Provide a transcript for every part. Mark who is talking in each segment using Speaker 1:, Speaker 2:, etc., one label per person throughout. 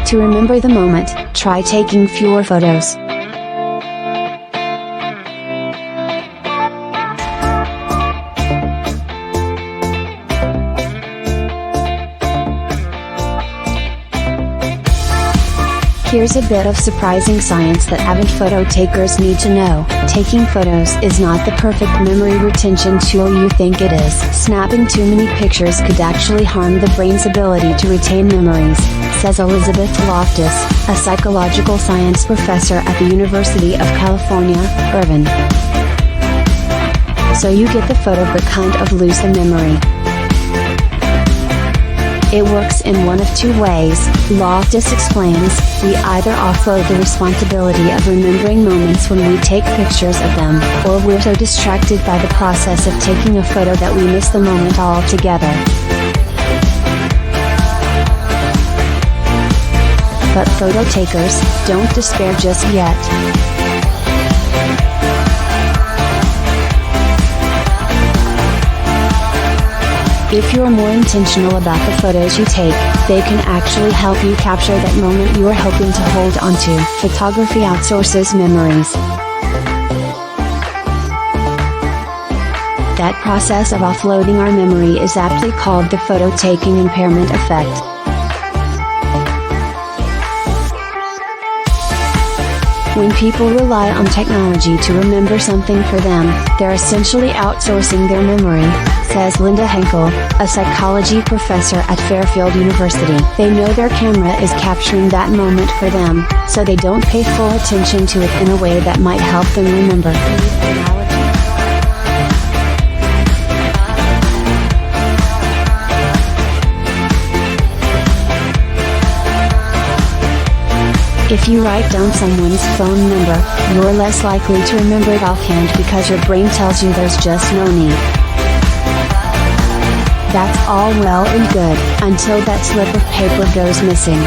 Speaker 1: To remember the moment, try taking fewer photos. Here's a bit of surprising science that avid photo takers need to know. Taking photos is not the perfect memory retention tool you think it is. Snapping too many pictures could actually harm the brain's ability to retain memories, says Elizabeth Loftus, a psychological science professor at the University of California, Irvine. So you get the photo but kind of lose the memory. It works in one of two ways, Loftus explains. We either offload the responsibility of remembering moments when we take pictures of them, or we're so distracted by the process of taking a photo that we miss the moment altogether. But photo takers, don't despair just yet. If you're more intentional about the photos you take, they can actually help you capture that moment you are hoping to hold onto. Photography outsources memories. That process of offloading our memory is aptly called the photo-taking impairment effect. When people rely on technology to remember something for them, they're essentially outsourcing their memory, says Linda Henkel, a psychology professor at Fairfield University. They know their camera is capturing that moment for them, so they don't pay full attention to it in a way that might help them remember. If you write down someone's phone number, you're less likely to remember it offhand because your brain tells you there's just no need. That's all well and good, until that slip of paper goes missing.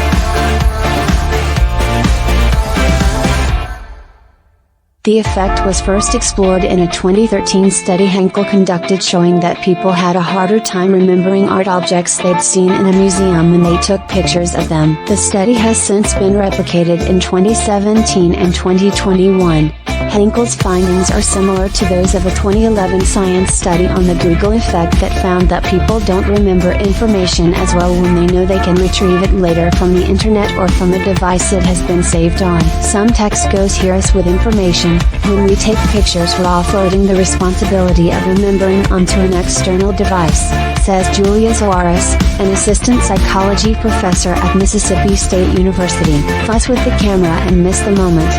Speaker 1: The effect was first explored in a 2013 study Henkel conducted showing that people had a harder time remembering art objects they'd seen in a museum when they took pictures of them. The study has since been replicated in 2017 and 2021. Henkel's findings are similar to those of a 2011 science study on the Google effect that found that people don't remember information as well when they know they can retrieve it later from the internet or from a device it has been saved on. Some text goes here as with information. When we take pictures, we're offloading the responsibility of remembering onto an external device, says Julia Soares, an assistant psychology professor at Mississippi State University. Fuss with the camera and miss the moment.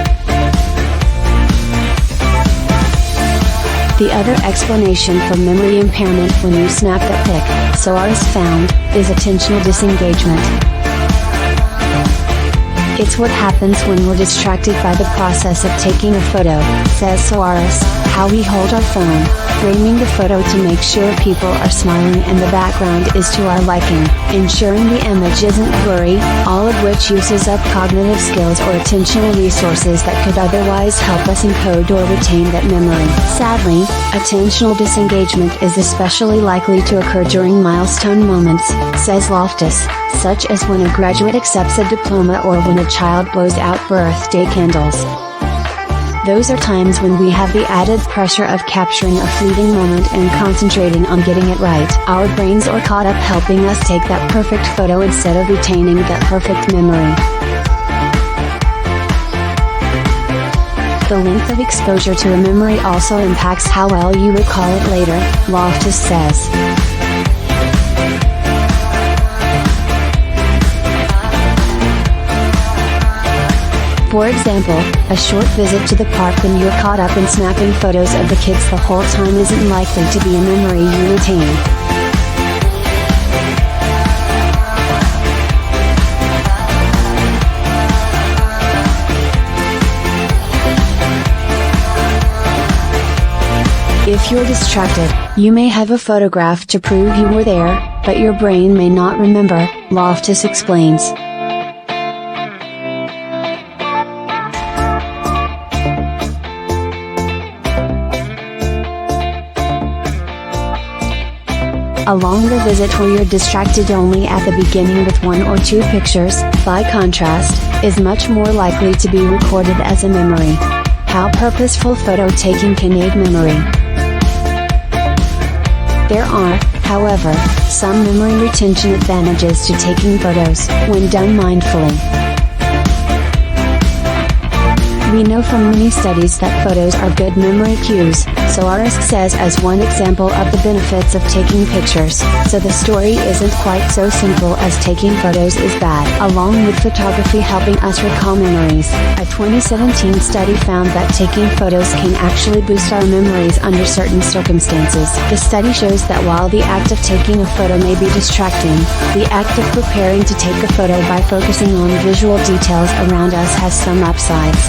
Speaker 1: The other explanation for memory impairment when you snap that pic, Soares found, is attentional disengagement. It's what happens when we're distracted by the process of taking a photo, says Soares. How we hold our phone, framing the photo to make sure people are smiling and the background is to our liking, ensuring the image isn't blurry, all of which uses up cognitive skills or attentional resources that could otherwise help us encode or retain that memory. Sadly, attentional disengagement is especially likely to occur during milestone moments, says Loftus, such as when a graduate accepts a diploma or when a child blows out birthday candles. Those are times when we have the added pressure of capturing a fleeting moment and concentrating on getting it right. Our brains are caught up helping us take that perfect photo instead of retaining that perfect memory. The length of exposure to a memory also impacts how well you recall it later, Loftus says. For example, a short visit to the park when you're caught up in snapping photos of the kids the whole time isn't likely to be a memory you retain. If you're distracted, you may have a photograph to prove you were there, but your brain may not remember, Loftus explains. A longer visit where you're distracted only at the beginning with 1 or 2 pictures, by contrast, is much more likely to be recorded as a memory. How purposeful photo taking can aid memory. There are, however, some memory retention advantages to taking photos when done mindfully. We know from many studies that photos are good memory cues, Soares says as one example of the benefits of taking pictures. So the story isn't quite so simple as taking photos is bad. Along with photography helping us recall memories, a 2017 study found that taking photos can actually boost our memories under certain circumstances. The study shows that while the act of taking a photo may be distracting, the act of preparing to take a photo by focusing on visual details around us has some upsides.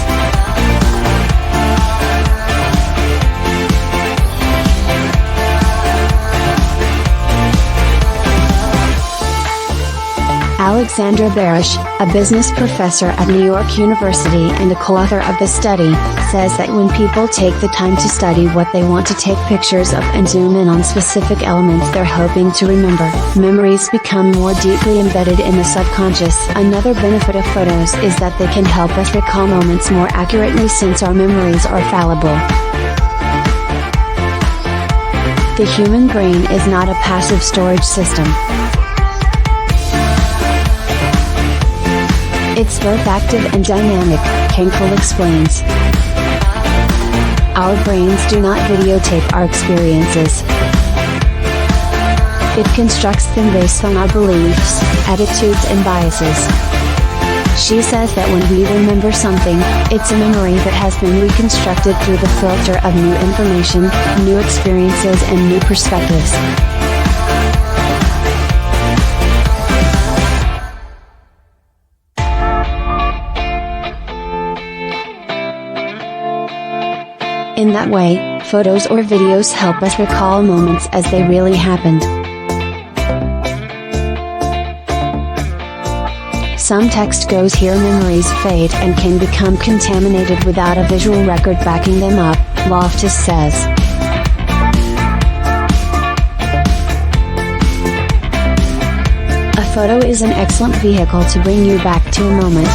Speaker 1: Alexandra Barish, a business professor at New York University and a co-author of the study, says that when people take the time to study what they want to take pictures of and zoom in on specific elements they're hoping to remember, memories become more deeply embedded in the subconscious. Another benefit of photos is that they can help us recall moments more accurately since our memories are fallible. The human brain is not a passive storage system. It's both active and dynamic, Kenkel explains. Our brains do not videotape our experiences. It constructs them based on our beliefs, attitudes and biases. She says that when we remember something, it's a memory that has been reconstructed through the filter of new information, new experiences and new perspectives. In that way, photos or videos help us recall moments as they really happened. Some text goes here, memories fade and can become contaminated without a visual record backing them up, Loftus says. A photo is an excellent vehicle to bring you back to a moment,